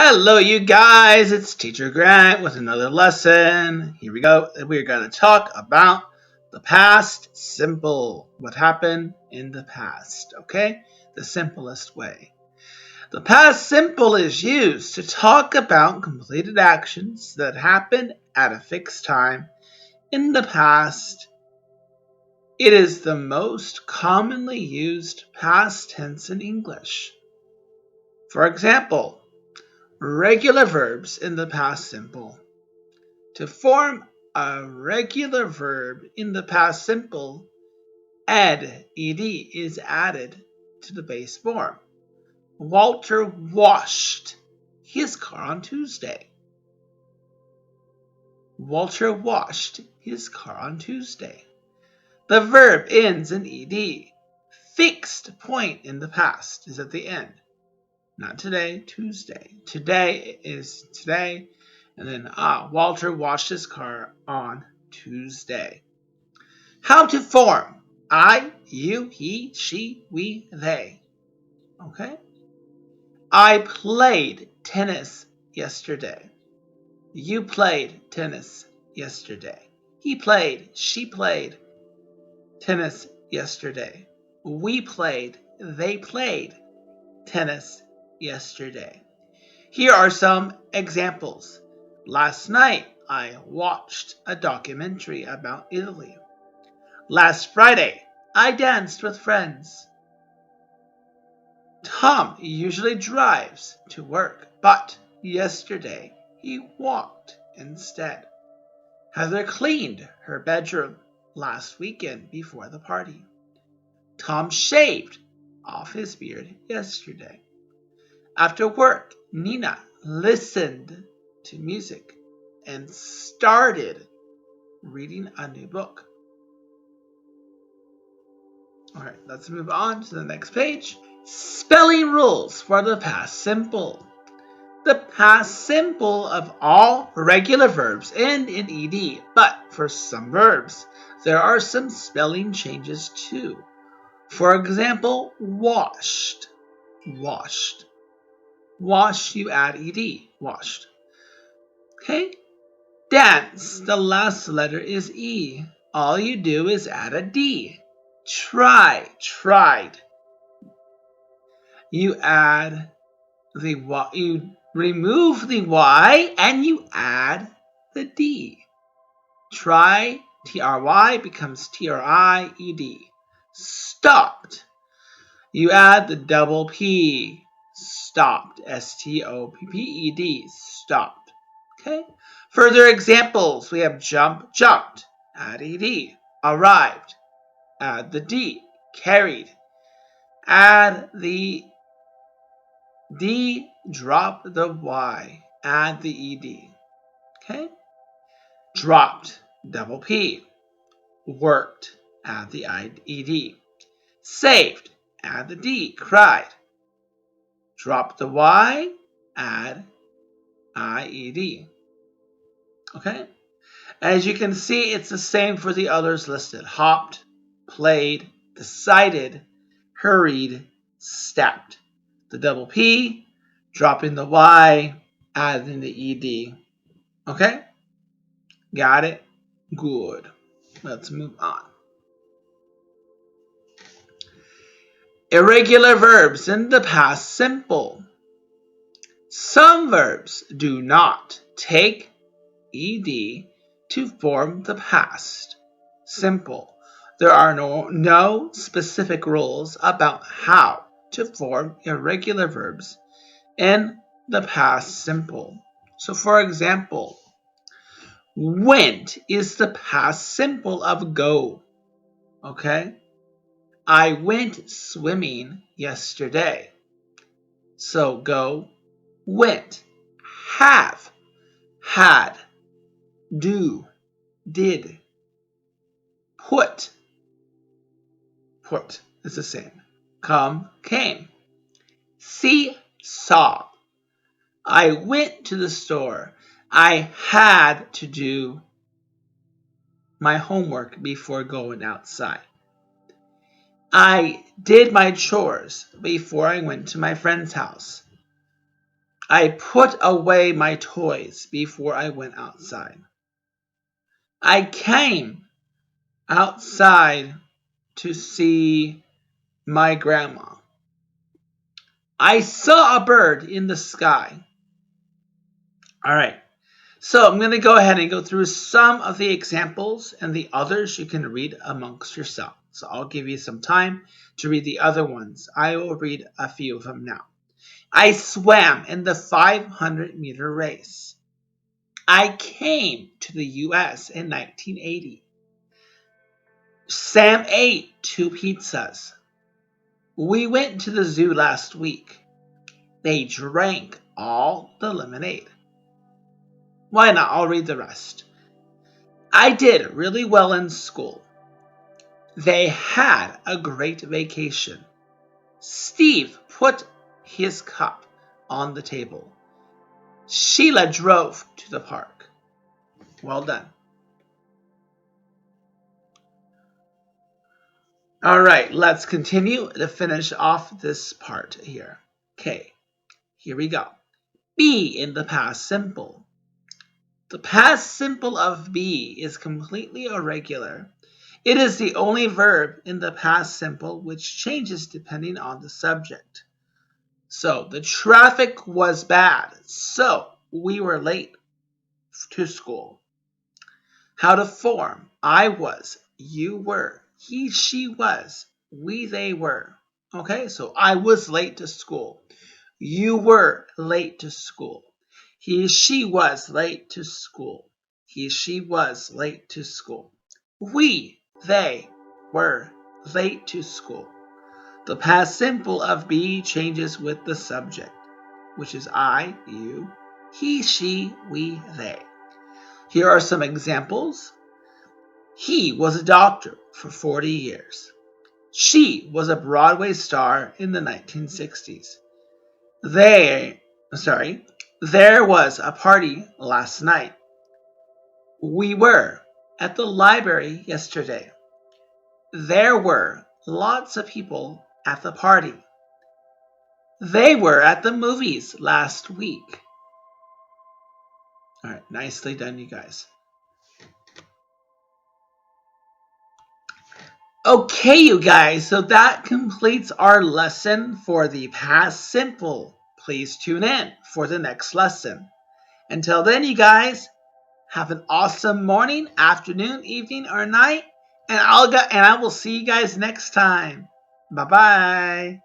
Hello, you guys. It's Teacher Grant with another lesson. Here we go. We're going to talk about the past simple. What happened in the past, okay? The simplest way. The past simple is used to talk about completed actions that happened at a fixed time in the past. It is the most commonly used past tense in English. For example, regular verbs in the past simple. To form a regular verb in the past simple, ed is added to the base form. Walter washed his car on Tuesday. Walter washed his car on Tuesday. The verb ends in ed. Fixed point in the past is at the end. Not today, Tuesday. Today is today. And then, Walter washed his car on Tuesday. How to form I, you, he, she, we, they. Okay? I played tennis yesterday. You played tennis yesterday. He played, she played tennis yesterday. We played, they played tennis yesterday. Here are some examples. Last night, I watched a documentary about Italy. Last Friday, I danced with friends. Tom usually drives to work, but yesterday he walked instead. Heather cleaned her bedroom last weekend before the party. Tom shaved off his beard yesterday. After work, Nina listened to music and started reading a new book. All right, let's move on to the next page. Spelling rules for the past simple. The past simple of all regular verbs end in ed, but for some verbs, there are some spelling changes too. For example, washed. Washed. Wash, you add ed. Washed. Okay? Dance, the last letter is E. All you do is add a D. Try, tried. You add the Y, you remove the Y and you add the D. Try, T-R-Y becomes T-R-I-E-D. Stopped. You add the double P. Stopped, S-T-O-P-P-E-D. Stopped. Okay? Further examples, we have jump, jumped, add ed, arrived, add the d, carried, add the d, drop the y, add the ed. Okay? Dropped, double p, worked, add the ed, saved, add the d, cried, drop the y, add ied. Okay? As you can see, it's the same for the others listed. Hopped, played, decided, hurried, stepped. The double P, dropping the Y, adding the ED. Okay? Got it? Good. Let's move on. Irregular verbs in the past simple. Some verbs do not take ed to form the past simple. There are no specific rules about how to form irregular verbs in the past simple. So for example, went is the past simple of go. Okay? I went swimming yesterday. So go, went. Have, had. Do, did. Put is the same. Come, came. See, saw. I went to the store. I had to do my homework before going outside. I did my chores before I went to my friend's house. I put away my toys before I went outside. I came outside to see my grandma. I saw a bird in the sky. All right. So I'm going to go ahead and go through some of the examples, and the others you can read amongst yourself. So I'll give you some time to read the other ones. I will read a few of them now. I swam in the 500-meter race. I came to the U.S. in 1980. Sam ate 2 pizzas. We went to the zoo last week. They drank all the lemonade. Why not? I'll read the rest. I did really well in school. They had a great vacation. Steve put his cup on the table. Sheila drove to the park. Well done. All right, let's continue to finish off this part here. Okay, here we go. Be in the past simple. The past simple of be is completely irregular. It is the only verb in the past simple which changes depending on the subject. So the traffic was bad, so we were late to school. How to form. I was, you were, he, she was, we, they were. Okay, so I was late to school. You were late to school. He, she was late to school. He, she was late to school. We, they were late to school. The past simple of be changes with the subject, which is I, you, he, she, we, they. Here are some examples. He was a doctor for 40 years. She was a Broadway star in the 1960s. There was a party last night. We were at the library yesterday. There were lots of people at the party. They were at the movies last week. All right, nicely done, you guys. Okay, you guys, so that completes our lesson for the past simple. Please tune in for the next lesson. Until then, you guys, have an awesome morning, afternoon, evening, or night, and I will see you guys next time. Bye-bye.